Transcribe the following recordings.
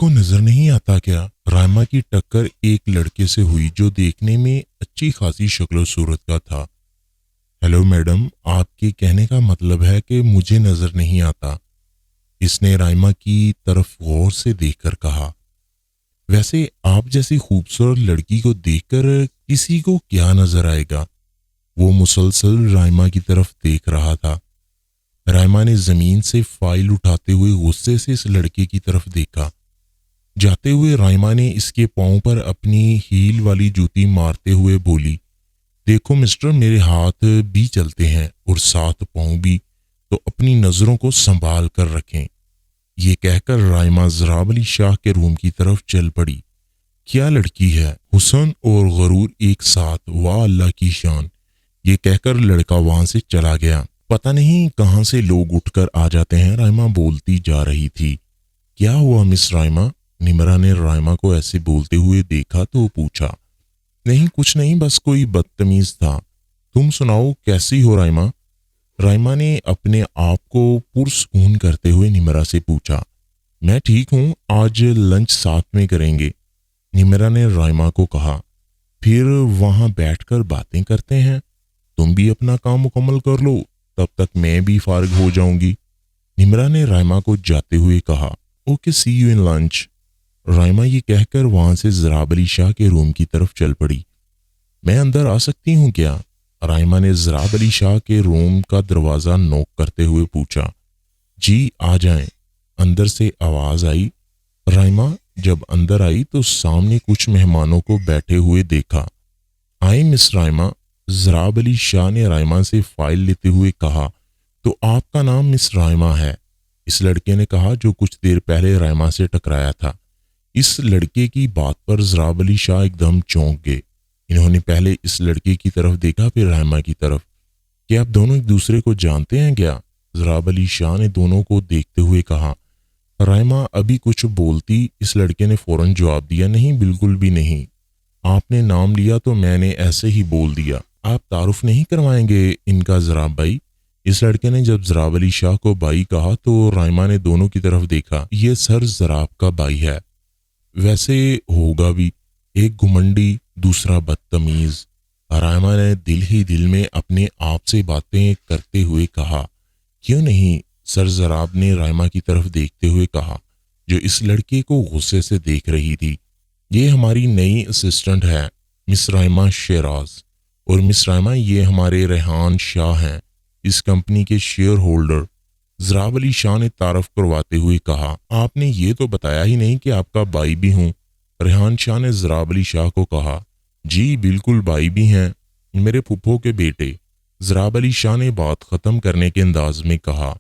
کو نظر نہیں آتا کیا؟ رائما کی ٹکر ایک لڑکے سے ہوئی جو دیکھنے میں اچھی خاصی شکل و صورت کا تھا۔ ہیلو میڈم، آپ کے کہنے کا مطلب ہے کہ مجھے نظر نہیں آتا؟ اس نے رائما کی طرف غور سے دیکھ کر کہا۔ ویسے آپ جیسی خوبصورت لڑکی کو دیکھ کر کسی کو کیا نظر آئے گا؟ وہ مسلسل رائما کی طرف دیکھ رہا تھا۔ رائما نے زمین سے فائل اٹھاتے ہوئے غصے سے اس لڑکے کی طرف دیکھا۔ جاتے ہوئے رائما نے اس کے پاؤں پر اپنی ہیل والی جوتی مارتے ہوئے بولی، دیکھو مسٹر، میرے ہاتھ بھی چلتے ہیں اور 7 پاؤں بھی، تو اپنی نظروں کو سنبھال کر رکھیں۔ یہ کہہ کر رائما ضراب علی شاہ کے روم کی طرف چل پڑی۔ کیا لڑکی ہے، حسن اور غرور ایک ساتھ، واہ اللہ کی شان، یہ کہہ کر لڑکا وہاں سے چلا گیا۔ پتہ نہیں کہاں سے لوگ اٹھ کر آ جاتے ہیں، رائما بولتی جا رہی تھی۔ کیا ہوا مس رائما؟ نمرا نے رائما کو ایسے بولتے ہوئے دیکھا تو پوچھا۔ نہیں کچھ نہیں، بس کوئی بدتمیز تھا۔ تم سناؤ کیسی ہو رائما؟ رائما نے اپنے آپ کو پرسکون کرتے ہوئے نمرا سے پوچھا۔ میں ٹھیک ہوں، آج لنچ ساتھ میں کریں گے، نمرا نے رائما کو کہا۔ پھر وہاں بیٹھ کر باتیں کرتے ہیں، تم بھی اپنا کام مکمل کر لو، تب تک میں بھی فارغ ہو جاؤں گی، نمرا نے رائما کو جاتے ہوئے کہا۔ Okay see you in lunch, Raima یہ کہہ کر وہاں سے ضراب علی شاہ کے روم کی طرف چل پڑی۔ میں اندر آ سکتی ہوں کیا؟ رائما نے ضراب علی شاہ کے روم کا دروازہ نوک کرتے ہوئے پوچھا۔ جی آ جائیں، اندر سے آواز آئی۔ رائما جب اندر آئی تو سامنے کچھ مہمانوں کو بیٹھے ہوئے دیکھا۔ آئیں مس رائما، ضراب علی شاہ نے رائما سے فائل لیتے ہوئے کہا۔ تو آپ کا نام مس رائما ہے؟ اس لڑکے نے کہا جو کچھ دیر پہلے رائما سے ٹکرایا تھا۔ اس لڑکے کی بات پر ضراب علی شاہ ایک دم چونک گئے۔ انہوں نے پہلے اس لڑکے کی طرف دیکھا پھر رائما کی طرف۔ کہ آپ دونوں ایک دوسرے کو جانتے ہیں کیا؟ ضراب علی شاہ نے دونوں کو دیکھتے ہوئے کہا۔ رائما ابھی کچھ بولتی، اس لڑکے نے فوراً جواب دیا، نہیں بالکل بھی نہیں، آپ نے نام لیا تو میں نے ایسے ہی بول دیا۔ آپ تعارف نہیں کروائیں گے ان کا ضراب بھائی؟ اس لڑکے نے جب ضراب علی شاہ کو بھائی کہا تو رائما نے دونوں کی طرف دیکھا۔ یہ سر ضراب کا بھائی ہے، ویسے ہوگا بھی، ایک گھمنڈی دوسرا بدتمیز، رائما نے دل ہی دل میں اپنے آپ سے باتیں کرتے ہوئے کہا۔ کیوں نہیں؟ سر ضراب نے رائما کی طرف دیکھتے ہوئے کہا، جو اس لڑکے کو غصے سے دیکھ رہی تھی۔ یہ ہماری نئی اسسٹنٹ ہے مس رائما شیراز، اور مس رائما یہ ہمارے ریحان شاہ ہیں، اس کمپنی کے شیئر ہولڈر، ضراب علی شاہ نے تعارف کرواتے ہوئے کہا۔ آپ نے یہ تو بتایا ہی نہیں کہ آپ کا بھائی بھی ہوں، ریحان شاہ نے ضراب علی شاہ کو کہا۔ جی بالکل بھائی بھی ہیں، میرے پھپھو کے بیٹے، ضراب علی شاہ نے بات ختم کرنے کے انداز میں کہا۔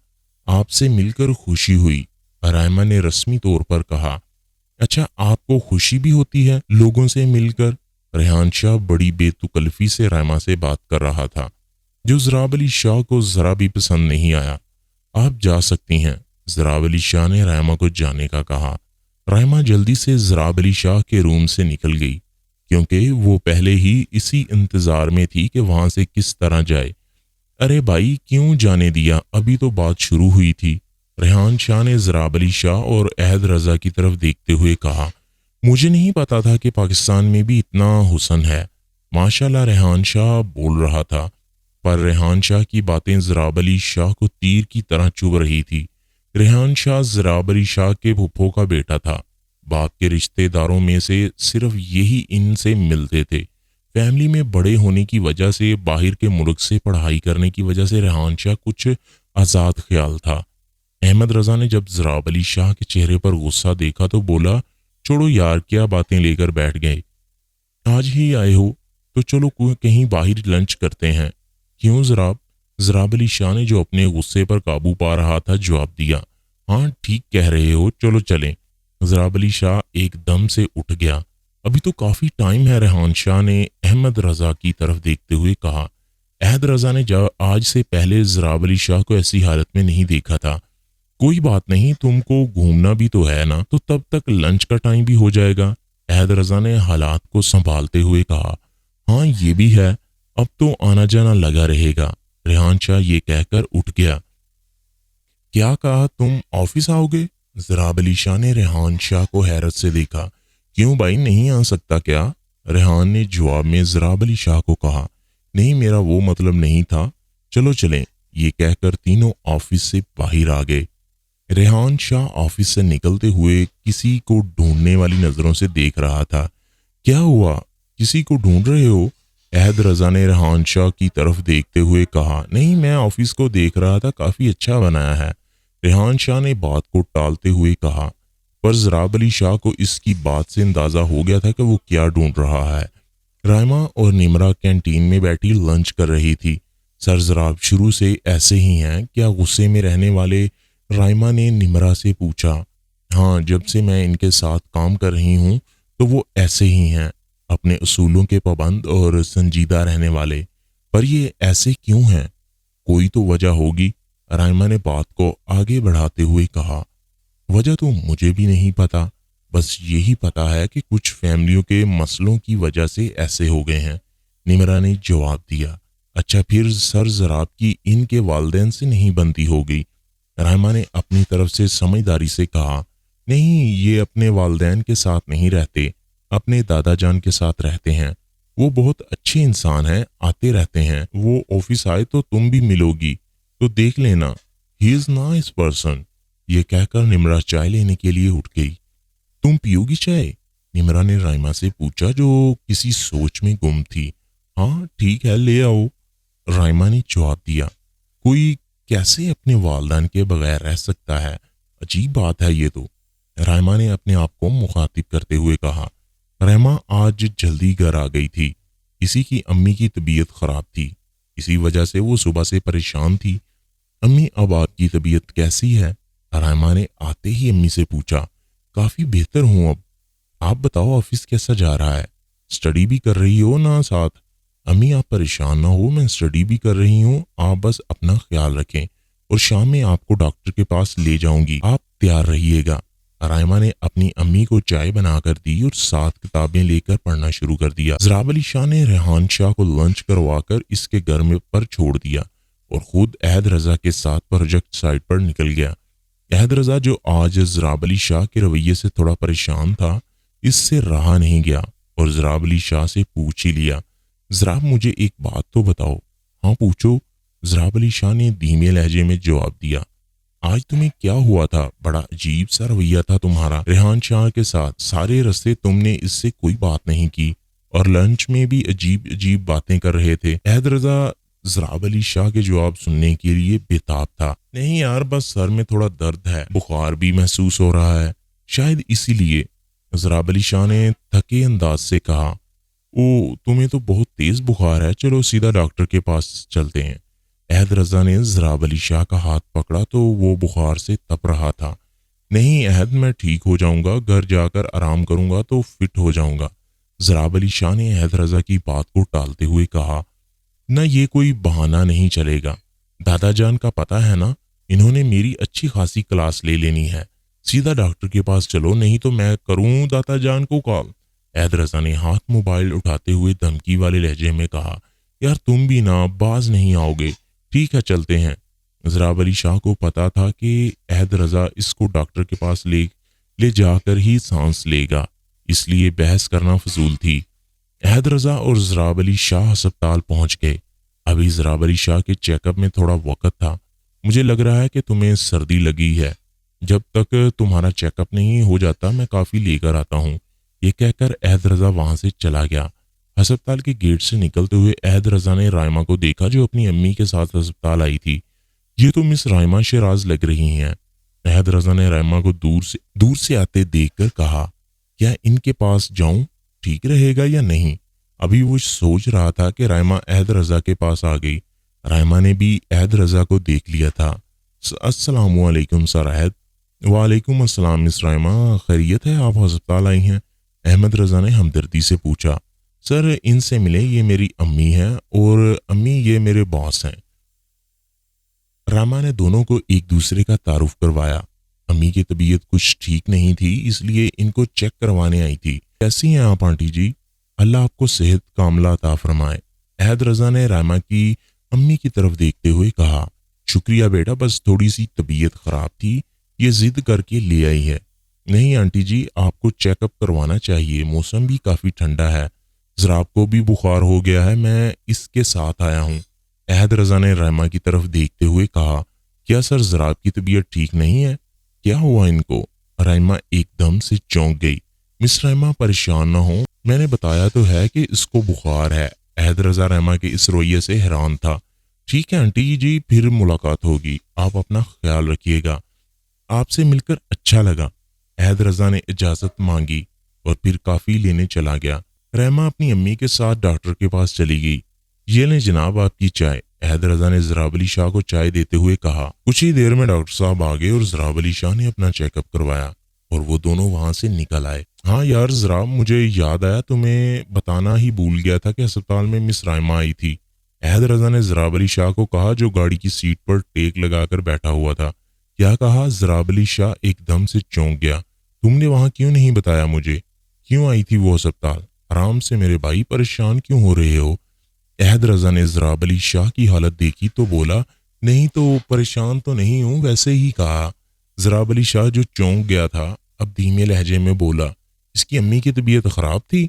آپ سے مل کر خوشی ہوئی، رائما نے رسمی طور پر کہا۔ اچھا آپ کو خوشی بھی ہوتی ہے لوگوں سے مل کر؟ ریحان شاہ بڑی بے تکلفی سے رائما سے بات کر رہا تھا، جو ضراب علی شاہ کو ذرا بھی پسند نہیں آیا۔ آپ جا سکتی ہیں، ضراب علی شاہ نے رائما کو جانے کا کہا۔ رائما جلدی سے ضراب علی شاہ کے روم سے نکل گئی، کیونکہ وہ پہلے ہی اسی انتظار میں تھی کہ وہاں سے کس طرح جائے۔ ارے بھائی کیوں جانے دیا، ابھی تو بات شروع ہوئی تھی، ریحان شاہ نے ضراب علی شاہ اور احد رضا کی طرف دیکھتے ہوئے کہا۔ مجھے نہیں پتا تھا کہ پاکستان میں بھی اتنا حسن ہے، ماشاءاللہ، ریحان شاہ بول رہا تھا، پر ریحان شاہ کی باتیں ضراب علی شاہ کو تیر کی طرح چبھ رہی تھی۔ ریحان شاہ ضراب علی شاہ کے پھپھو کا بیٹا تھا، باپ کے رشتہ داروں میں سے صرف یہی ان سے ملتے تھے۔ فیملی میں بڑے ہونے کی وجہ سے، باہر کے ملک سے پڑھائی کرنے کی وجہ سے ریحان شاہ کچھ آزاد خیال تھا۔ احمد رضا نے جب ضراب علی شاہ کے چہرے پر غصہ دیکھا تو بولا، چھوڑو یار، کیا باتیں لے کر بیٹھ گئے، آج ہی آئے ہو تو چلو کہیں باہر لنچ کرتے ہیں۔ کیوں ضراب علی شاہ نے جو اپنے غصے پر قابو پا رہا تھا جواب دیا۔ ہاں ٹھیک کہہ رہے ہو، چلو چلیں۔ ضراب علی شاہ ایک دم سے اٹھ گیا۔ ابھی تو کافی ٹائم ہے، ریحان شاہ نے احمد رضا کی طرف دیکھتے ہوئے کہا۔ احد رضا نے آج سے پہلے ضراب علی شاہ کو ایسی حالت میں نہیں دیکھا تھا۔ کوئی بات نہیں، تم کو گھومنا بھی تو ہے نا، تو تب تک لنچ کا ٹائم بھی ہو جائے گا، احد رضا نے حالات کو سنبھالتے ہوئے کہا۔ ہاں یہ بھی ہے، اب تو آنا جانا لگا رہے گا، ریحان شاہ یہ کہہ کر اٹھ گیا۔ کیا کہا، تم آفس آؤ گے؟ ضراب علی شاہ نے ریحان شاہ کو حیرت سے دیکھا۔ کیوں بھائی، نہیں آ سکتا کیا؟ ریحان نے جواب میں ضراب علی شاہ کو کہا، نہیں میرا وہ مطلب نہیں تھا، چلو چلیں۔ یہ کہہ کر تینوں آفس سے باہر آ گئے۔ ریحان شاہ آفس سے نکلتے ہوئے کسی کو ڈھونڈنے والی نظروں سے دیکھ رہا تھا۔ کیا ہوا، کسی کو ڈھونڈ رہے ہو؟ احد رضا نے ریحان شاہ کی طرف دیکھتے ہوئے کہا، نہیں میں آفس کو دیکھ رہا تھا، کافی اچھا بنایا ہے۔ ریحان شاہ نے بات کو ٹالتے ہوئے کہا، پر ضراب علی شاہ کو اس کی بات سے اندازہ ہو گیا تھا کہ وہ کیا ڈھونڈ رہا ہے۔ رائمہ اور نمرہ کینٹین میں بیٹھی لنچ کر رہی تھی۔ سر ضراب شروع سے ایسے ہی ہیں کیا؟ غصے میں رہنے والے رائمہ نے نمرہ سے پوچھا۔ ہاں، جب سے میں ان کے ساتھ کام کر رہی ہوں تو وہ ایسے ہی ہیں، اپنے اصولوں کے پابند اور سنجیدہ رہنے والے۔ پر یہ ایسے کیوں ہیں؟ کوئی تو وجہ ہوگی، رائمہ نے بات کو آگے بڑھاتے ہوئے کہا۔ وجہ تو مجھے بھی نہیں پتا، بس یہی پتا ہے کہ کچھ فیملیوں کے مسئلوں کی وجہ سے ایسے ہو گئے ہیں، نمرہ نے جواب دیا۔ اچھا پھر سر ضراب کی ان کے والدین سے نہیں بنتی ہوگی؟ رائمہ نے اپنی طرف سے سمجھداری سے کہا، نہیں یہ اپنے والدین کے ساتھ نہیں رہتے، اپنے دادا جان کے ساتھ رہتے ہیں۔ وہ بہت اچھے انسان ہیں، آتے رہتے ہیں، وہ آفس آئے تو تم بھی ملو گی تو دیکھ لینا، ہی از نائس پرسن۔ یہ کہہ کر نمرہ چائے لینے کے لیے اٹھ گئی۔ تم پیو گی چائے؟ نمرہ نے رائمہ سے پوچھا جو کسی سوچ میں گم تھی۔ ہاں ٹھیک ہے لے آؤ، رائمہ نے جواب دیا۔ کوئی کیسے اپنے والدین کے بغیر رہ سکتا ہے؟ عجیب بات ہے یہ تو، رائمہ نے اپنے آپ کو مخاطب کرتے ہوئے کہا۔ رائمہ آج جلدی گھر آ گئی تھی، کسی کی امی کی طبیعت خراب تھی، اسی وجہ سے وہ صبح سے پریشان تھی۔ امی اب آپ کی طبیعت کیسی ہے؟ رائمہ نے آتے ہی امی سے پوچھا۔ کافی بہتر ہوں اب، آپ بتاؤ آفس کیسا جا رہا ہے؟ اسٹڈی بھی کر رہی ہو نا ساتھ؟ امی آپ پریشان نہ ہو، میں اسٹڈی بھی کر رہی ہوں، آپ بس اپنا خیال رکھیں، اور شام میں آپ کو ڈاکٹر کے پاس لے جاؤں گی، آپ تیار رہیے گا۔ رائمہ نے اپنی امی کو چائے بنا کر دی اور ساتھ کتابیں لے کر پڑھنا شروع کر دیا۔ ضراب علی شاہ نے ریحان شاہ کو لنچ کروا کر اس کے گھر میں پر چھوڑ دیا اور خود احد رضا کے ساتھ پروجیکٹ سائٹ پر نکل گیا۔ احد رضا جو آج ضراب علی شاہ کے رویے سے تھوڑا پریشان تھا، اس سے رہا نہیں گیا اور ضراب علی شاہ سے پوچھ ہی لیا، ضراب مجھے ایک بات تو بتاؤ۔ ہاں پوچھو، ضراب علی شاہ نے دھیمے لہجے میں جواب دیا۔ آج تمہیں کیا ہوا تھا؟ بڑا عجیب سا رویہ تھا تمہارا ریحان شاہ کے ساتھ، سارے رستے تم نے اس سے کوئی بات نہیں کی اور لنچ میں بھی عجیب عجیب باتیں کر رہے تھے۔ احد رضا ضراب علی شاہ کے جواب سننے کے لیے بےتاب تھا۔ نہیں یار، بس سر میں تھوڑا درد ہے، بخار بھی محسوس ہو رہا ہے، شاید اسی لیے، ضراب علی شاہ نے تھکے انداز سے کہا۔ او تمہیں تو بہت تیز بخار ہے، چلو سیدھا ڈاکٹر کے پاس چلتے ہیں۔ احد رضا نے ضراب علی شاہ کا ہاتھ پکڑا تو وہ بخار سے تپ رہا تھا۔ نہیں احد، میں ٹھیک ہو جاؤں گا، گھر جا کر آرام کروں گا تو فٹ ہو جاؤں گا، ضراب علی شاہ نے احد رضا کی بات کو ٹالتے ہوئے کہا۔ نہ یہ کوئی بہانہ نہیں چلے گا، دادا جان کا پتہ ہے نا، انہوں نے میری اچھی خاصی کلاس لے لینی ہے، سیدھا ڈاکٹر کے پاس چلو، نہیں تو میں کروں دادا جان کو کال۔ احد رضا نے ہاتھ موبائل اٹھاتے ہوئے دھمکی والے لہجے میں کہا، یار تم بھی نا باز نہیں آؤ گے، ٹھیک ہے چلتے ہیں۔ ضراب علی شاہ کو پتا تھا کہ احد رضا اس کو ڈاکٹر کے پاس لے جا کر ہی سانس لے گا، اس لیے بحث کرنا فضول تھی۔ احد رضا اور ضراب علی شاہ ہسپتال پہنچ گئے۔ ابھی ضراب علی شاہ کے چیک اپ میں تھوڑا وقت تھا۔ مجھے لگ رہا ہے کہ تمہیں سردی لگی ہے، جب تک تمہارا چیک اپ نہیں ہو جاتا میں کافی لے کر آتا ہوں۔ یہ کہہ کر احد رضا وہاں سے چلا گیا۔ ہسپتال کے گیٹ سے نکلتے ہوئے احد رضا نے رائمہ کو دیکھا جو اپنی امی کے ساتھ ہسپتال آئی تھی۔ یہ تو مس رائمہ شیراز لگ رہی ہیں۔ احد رضا نے رائمہ کو دور سے آتے دیکھ کر کہا، کیا ان کے پاس جاؤں، ٹھیک رہے گا یا نہیں؟ ابھی وہ سوچ رہا تھا کہ رائمہ احد رضا کے پاس آ گئی۔ رائمہ نے بھی احد رضا کو دیکھ لیا تھا۔ السلام علیکم سر احد۔ وعلیکم السلام مس رائمہ، خیریت ہے؟ آپ ہسپتال آئی ہیں؟ احمد رضا نے ہمدردی سے پوچھا۔ سر ان سے ملے، یہ میری امی ہیں اور امی یہ میرے باس ہیں۔ رائمہ نے دونوں کو ایک دوسرے کا تعارف کروایا۔ امی کی طبیعت کچھ ٹھیک نہیں تھی، اس لیے ان کو چیک کروانے آئی تھی۔ کیسی ہیں آپ آنٹی جی؟ اللہ آپ کو صحت کاملہ عطا فرمائے۔ احد رضا نے رائمہ کی امی کی طرف دیکھتے ہوئے کہا، شکریہ بیٹا، بس تھوڑی سی طبیعت خراب تھی، یہ ضد کر کے لے آئی ہے۔ نہیں آنٹی جی، آپ کو چیک اپ کروانا چاہیے، موسم بھی کافی ٹھنڈا ہے، ذرا آپ کو بھی بخار ہو گیا ہے، میں اس کے ساتھ آیا ہوں۔ احد رضا نے رائمہ کی طرف دیکھتے ہوئے کہا، کیا سر ذراب کی طبیعت ٹھیک نہیں ہے؟ کیا ہوا ان کو؟ رائمہ ایک دم سے چونک گئی۔ مس رائمہ پریشان نہ ہو، میں نے بتایا تو ہے کہ اس کو بخار ہے۔ احد رضا رائمہ کے اس رویے سے حیران تھا۔ ٹھیک ہے آنٹی جی، پھر ملاقات ہوگی، آپ اپنا خیال رکھیے گا، آپ سے مل کر اچھا لگا۔ احد رضا نے اجازت مانگی اور پھر کافی لینے چلا گیا۔ رحمہ اپنی امی کے ساتھ ڈاکٹر کے پاس چلی گئی۔ یہ لیں جناب آپ کی چائے، احد رضا نے ضراب علی شاہ کو چائے دیتے ہوئے کہا۔ کچھ ہی دیر میں ڈاکٹر صاحب آ گئے اور ضراب علی شاہ نے اپنا چیک اپ کروایا اور وہ دونوں وہاں سے نکل آئے۔ ہاں یار ضراب، مجھے یاد آیا، تمہیں بتانا ہی بھول گیا تھا کہ اسپتال میں مس رائمہ آئی تھی۔ احد رضا نے ضراب علی شاہ کو کہا جو گاڑی کی سیٹ پر ٹیک لگا کر بیٹھا ہوا تھا۔ کیا کہا؟ ضراب علی شاہ ایک دم سے چونک گیا۔ تم نے وہاں کیوں نہیں بتایا مجھے؟ کیوں آئی تھی وہ اسپتال؟ آرام سے میرے بھائی، پریشان کیوں ہو رہے ہو؟ احد رضا نے ضراب علی شاہ کی حالت دیکھی تو بولا، نہیں تو پریشان تو نہیں ہوں، ویسے ہی کہا۔ ضراب علی شاہ جو چونک گیا تھا اب دھیمے لہجے میں بولا، اس کی امی کی طبیعت خراب تھی،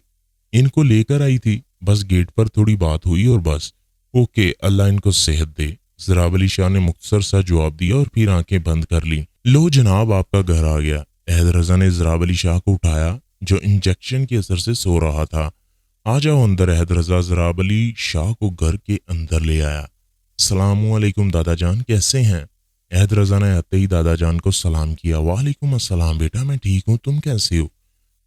ان کو لے کر آئی تھی، بس گیٹ پر تھوڑی بات ہوئی اور بس۔ اوکے، اللہ ان کو صحت دے۔ ضراب علی شاہ نے مختصر سا جواب دیا اور پھر آنکھیں بند کر لی۔ لو جناب، آپ کا گھر آ گیا۔ احد رضا نے ضراب علی شاہ کو اٹھایا جو انجیکشن کے اثر سے سو رہا تھا۔ آ جاؤ اندر۔ احد رضا ضراب علی شاہ کو گھر کے اندر لے آیا۔ السلام علیکم دادا جان، کیسے ہیں؟ احد رضا نے آتے ہی دادا جان کو سلام کیا۔ وعلیکم السلام بیٹا، میں ٹھیک ہوں، تم کیسے ہو؟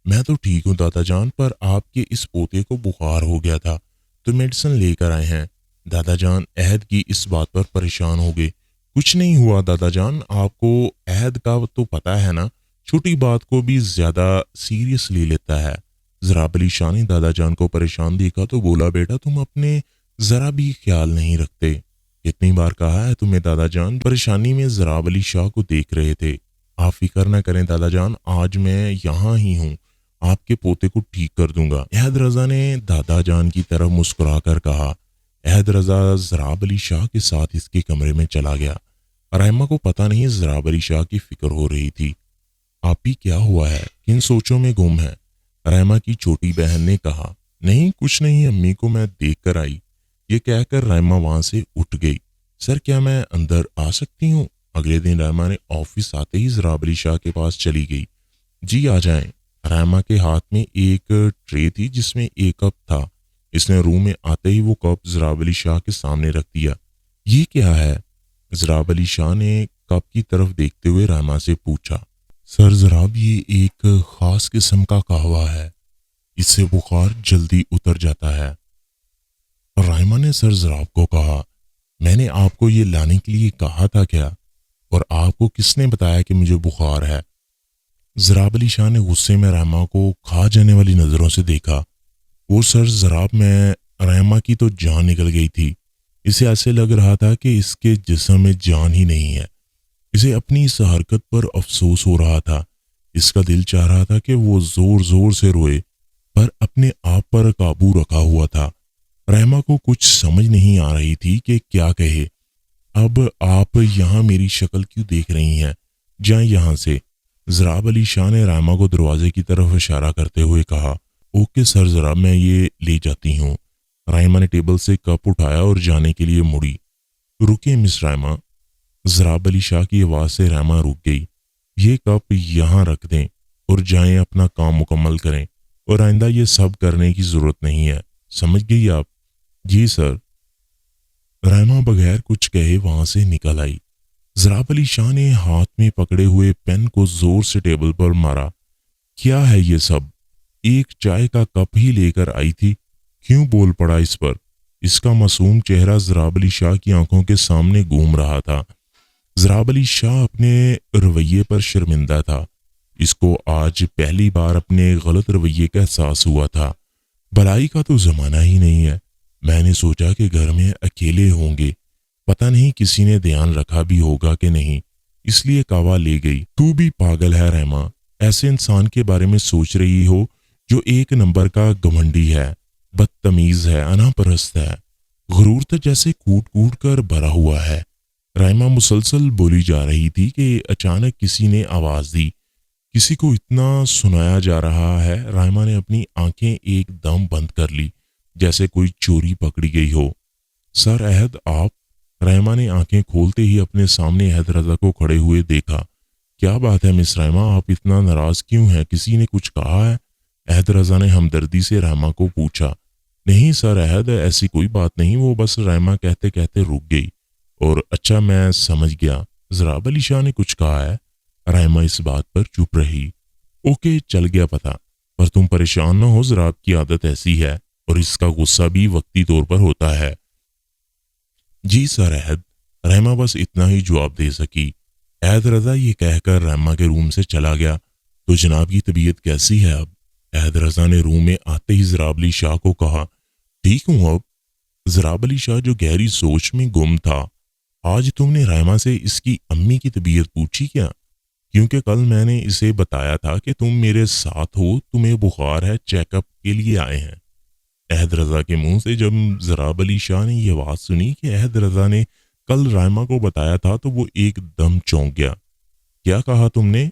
میں تو ٹھیک ہوں دادا جان، پر آپ کے اس پوتے کو بخار ہو گیا تھا تو میڈیسن لے کر آئے ہیں۔ دادا جان عہد کی اس بات پر پریشان ہو گئے۔ کچھ نہیں ہوا دادا جان، آپ کو عہد کا تو پتہ ہے نا، چھوٹی بات کو بھی زیادہ سیریس لے لیتا ہے۔ ضراب علی شاہ نے دادا جان کو پریشان دیکھا تو بولا، بیٹا تم اپنے ذرا بھی خیال نہیں رکھتے، کتنی بار کہا ہے تمہیں دادا جان؟ پریشانی میں ضراب علی شاہ کو دیکھ رہے تھے۔ آپ فکر نہ کریں دادا جان، آج میں یہاں ہی ہوں، آپ کے پوتے کو ٹھیک کر دوں گا۔ احد رضا نے دادا جان کی طرف مسکرا کر کہا۔ احد رضا ضراب علی شاہ کے ساتھ اس کے کمرے میں چلا گیا۔ رحمہ کو پتہ نہیں ضراب علی شاہ کی فکر ہو رہی تھی۔ آپ ہی کیا ہوا ہے؟ کن سوچوں میں گم ہے؟ رحمہ کی چھوٹی بہن نے کہا۔ نہیں کچھ نہیں، امی کو میں دیکھ کر آئی۔ یہ کہہ کر رحمہ وہاں سے اٹھ گئی۔ سر کیا میں اندر آ سکتی ہوں؟ اگلے دن رحمہ نے آفس آتے ہی ضراب علی شاہ کے پاس چلی گئی۔ جی آ جائیں۔ رحمہ کے ہاتھ میں ایک ٹرے تھی جس میں ایک کپ تھا۔ اس نے روم میں آتے ہی وہ کپ ضراب علی شاہ کے سامنے رکھ دیا۔ یہ کیا ہے؟ ضراب علی شاہ نے کپ کی طرف دیکھتے ہوئے رحمہ سے پوچھا۔ سر ضراب، یہ ایک خاص قسم کا قہوہ ہے، اس سے بخار جلدی اتر جاتا ہے۔ رحمہ نے سر ضراب کو کہا، میں نے آپ کو یہ لانے کے لیے کہا تھا کیا؟ اور آپ کو کس نے بتایا کہ مجھے بخار ہے؟ ضراب علی شاہ نے غصے میں رحمہ کو کھا جانے والی نظروں سے دیکھا۔ وہ سر ضراب میں رحمہ کی تو جان نکل گئی تھی۔ اسے ایسے لگ رہا تھا کہ اس کے جسم میں جان ہی نہیں ہے۔ اسے اپنی اس حرکت پر افسوس ہو رہا تھا۔ اس کا دل چاہ رہا تھا کہ وہ زور زور سے روئے، پر اپنے آپ پر قابو رکھا ہوا تھا۔ رحمہ کو کچھ سمجھ نہیں آ رہی تھی کہ کیا کہے۔ اب آپ یہاں میری شکل کیوں دیکھ رہی ہیں؟ جائیں یہاں سے۔ ضراب علی شاہ نے رحمہ کو دروازے کی طرف اشارہ کرتے ہوئے کہا۔ اوکے سر ضراب، میں یہ لے جاتی ہوں۔ رحمہ نے ٹیبل سے کپ اٹھایا اور جانے کے لیے مڑی۔ رکے مس رحمہ۔ ضراب علی شاہ کی آواز سے رحمہ رک گئی۔ یہ کپ یہاں رکھ دیں اور جائیں اپنا کام مکمل کریں، اور آئندہ یہ سب کرنے کی ضرورت نہیں ہے، سمجھ گئی آپ؟ جی سر۔ رحمہ بغیر کچھ کہے وہاں سے نکل آئی۔ ضراب علی شاہ نے ہاتھ میں پکڑے ہوئے پین کو زور سے ٹیبل پر مارا۔ کیا ہے یہ سب؟ ایک چائے کا کپ ہی لے کر آئی تھی، کیوں بول پڑا اس پر؟ اس کا معصوم چہرہ ضراب علی شاہ کی آنکھوں کے سامنے گھوم رہا تھا۔ ضراب علی شاہ اپنے رویے پر شرمندہ تھا۔ اس کو آج پہلی بار اپنے غلط رویے کا احساس ہوا تھا۔ بھلائی کا تو زمانہ ہی نہیں ہے۔ میں نے سوچا کہ گھر میں اکیلے ہوں گے، پتہ نہیں کسی نے دھیان رکھا بھی ہوگا کہ نہیں، اس لیے کعوہ لے گئی۔ تو بھی پاگل ہے رحمہ، ایسے انسان کے بارے میں سوچ رہی ہو جو ایک نمبر کا گھمنڈی ہے، بدتمیز ہے، انا پرست ہے، غرور تو جیسے کوٹ کوٹ کر بھرا ہوا ہے۔ رائما مسلسل بولی جا رہی تھی کہ اچانک کسی نے آواز دی، کسی کو اتنا سنایا جا رہا ہے۔ رائما نے اپنی آنکھیں ایک دم بند کر لی، جیسے کوئی چوری پکڑی گئی ہو۔ سر احد آپ؟ رائما نے آنکھیں کھولتے ہی اپنے سامنے احد رضا کو کھڑے ہوئے دیکھا۔ کیا بات ہے مس رائما، آپ اتنا ناراض کیوں ہیں؟ کسی نے کچھ کہا ہے؟ احد رضا نے ہمدردی سے رائما کو پوچھا۔ نہیں سر احد، ایسی کوئی بات نہیں، وہ بس رائما کہتے کہتے رک گئی۔ اور اچھا میں سمجھ گیا، ضراب علی شاہ نے کچھ کہا ہے؟ رائما اس بات پر چپ رہی۔ اوکے، چل گیا پتہ، پر تم پریشان نہ ہو، ضراب کی عادت ایسی ہے اور اس کا غصہ بھی وقتی طور پر ہوتا ہے۔ جی سر احد، رائما بس اتنا ہی جواب دے سکی۔ احد رضا یہ کہہ کر رائما کے روم سے چلا گیا۔ تو جناب کی طبیعت کیسی ہے اب؟ احد رضا نے روم میں آتے ہی ضراب علی شاہ کو کہا۔ ٹھیک ہوں اب۔ ضراب علی شاہ جو گہری سوچ میں گم تھا، آج تم نے رائما سے اس کی امی کی طبیعت پوچھی کیا؟ کیونکہ کل میں نے اسے بتایا تھا کہ تم میرے ساتھ ہو، تمہیں بخار ہے، چیک اپ کے لیے آئے ہیں۔ احد رضا کے منہ سے جب ضراب علی شاہ نے یہ بات سنی کہ احد رضا نے کل رائما کو بتایا تھا، تو وہ ایک دم چونک گیا۔ کیا کہا تم نے؟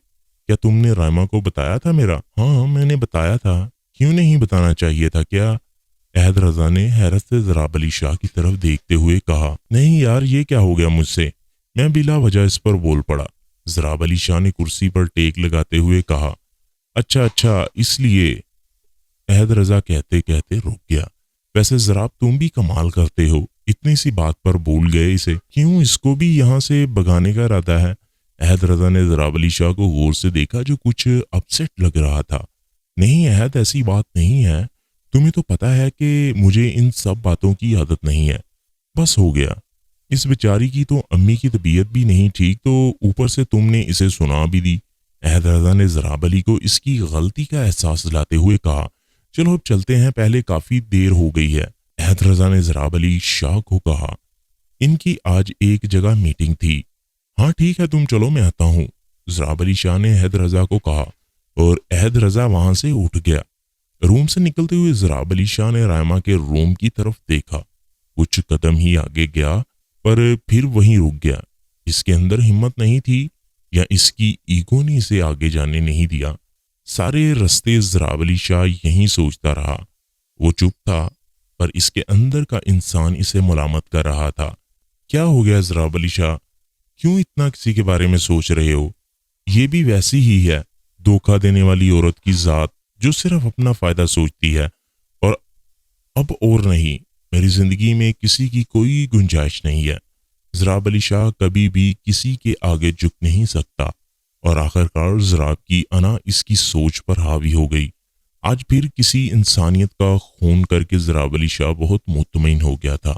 کیا تم نے رائما کو بتایا تھا میرا؟ ہاں میں نے بتایا تھا۔ کیوں نہیں بتانا چاہیے تھا کیا؟ احد رضا نے حیرت سے ضراب علی شاہ کی طرف دیکھتے ہوئے کہا۔ نہیں یار، یہ کیا ہو گیا مجھ سے؟ میں بلا وجہ اس پر بول پڑا۔ ضراب علی شاہ نے کرسی پر ٹیک لگاتے ہوئے کہا۔ اچھا اس لیے؟ احد رضا کہتے کہتے رک گیا۔ ویسے ضراب تم بھی کمال کرتے ہو، اتنی سی بات پر بھول گئے اسے، کیوں اس کو بھی یہاں سے بگانے کا ارادہ ہے؟ احد رضا نے ضراب علی شاہ کو غور سے دیکھا جو کچھ اپسیٹ لگ رہا تھا۔ نہیں احد، ایسی بات نہیں ہے، تمہیں تو پتا ہے کہ مجھے ان سب باتوں کی عادت نہیں ہے۔ بس ہو گیا، اس بیچاری کی تو امی کی طبیعت بھی نہیں ٹھیک، تو اوپر سے تم نے اسے سنا بھی دی۔ احد رضا نے ضراب علی کو اس کی غلطی کا احساس دلاتے ہوئے کہا۔ چلو اب چلتے ہیں، پہلے کافی دیر ہو گئی ہے۔ احد رضا نے ضراب علی شاہ کو کہا۔ ان کی آج ایک جگہ میٹنگ تھی۔ ہاں ٹھیک ہے، تم چلو، میں آتا ہوں، ضراب علی شاہ نے احد رضا کو کہا، اور احد رضا وہاں سے اٹھ گیا۔ روم سے نکلتے ہوئے ضراب علی شاہ نے رائما کے روم کی طرف دیکھا۔ کچھ قدم ہی آگے گیا، پر پھر وہیں رک گیا۔ اس کے اندر ہمت نہیں تھی، یا اس کی ایگو نے اسے آگے جانے نہیں دیا۔ سارے رستے ضراب علی شاہ یہیں سوچتا رہا۔ وہ چپ تھا، پر اس کے اندر کا انسان اسے ملامت کر رہا تھا۔ کیا ہو گیا ضراب علی شاہ؟ کیوں اتنا کسی کے بارے میں سوچ رہے ہو؟ یہ بھی ویسی ہی ہے، دھوکہ دینے والی عورت کی ذات جو صرف اپنا فائدہ سوچتی ہے، اور اب اور نہیں، میری زندگی میں کسی کی کوئی گنجائش نہیں ہے۔ ضراب علی شاہ کبھی بھی کسی کے آگے جھک نہیں سکتا، اور آخرکار ضراب کی انا اس کی سوچ پر حاوی ہو گئی۔ آج پھر کسی انسانیت کا خون کر کے ضراب علی شاہ بہت مطمئن ہو گیا تھا۔